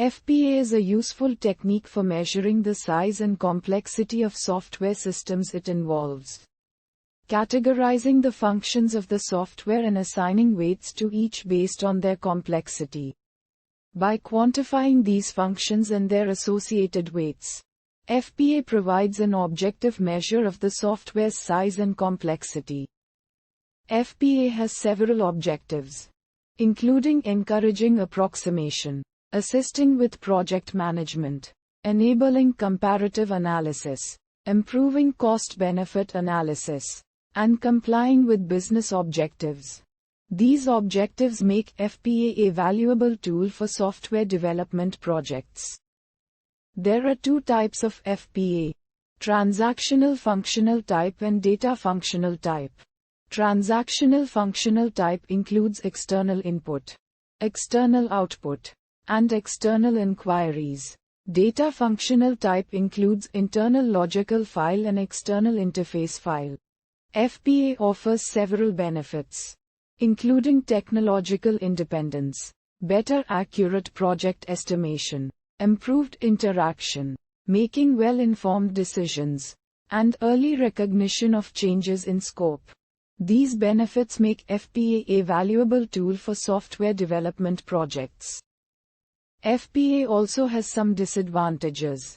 FPA is a useful technique for measuring the size and complexity of software systems. It involves categorizing the functions of the software and assigning weights to each based on their complexity. By quantifying these functions and their associated weights, FPA provides an objective measure of the software's size and complexity. FPA has several objectives, including encouraging approximation, assisting with project management, enabling comparative analysis, improving cost-benefit analysis, and complying with business objectives. These objectives make FPA a valuable tool for software development projects. There are two types of FPA: transactional functional type and data functional type. Transactional functional type includes external input, external output, and external inquiries. Data functional type includes internal logical file and external interface file. FPA offers several benefits, including technological independence, better accurate project estimation, improved interaction, making well-informed decisions, and early recognition of changes in scope. These benefits make FPA a valuable tool for software development projects. FPA also has some disadvantages,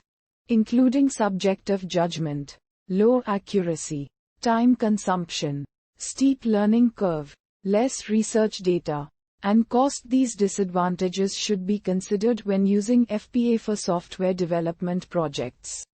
including subjective judgment, low accuracy, time consumption, steep learning curve, less research data, and cost. These disadvantages should be considered when using FPA for software development projects.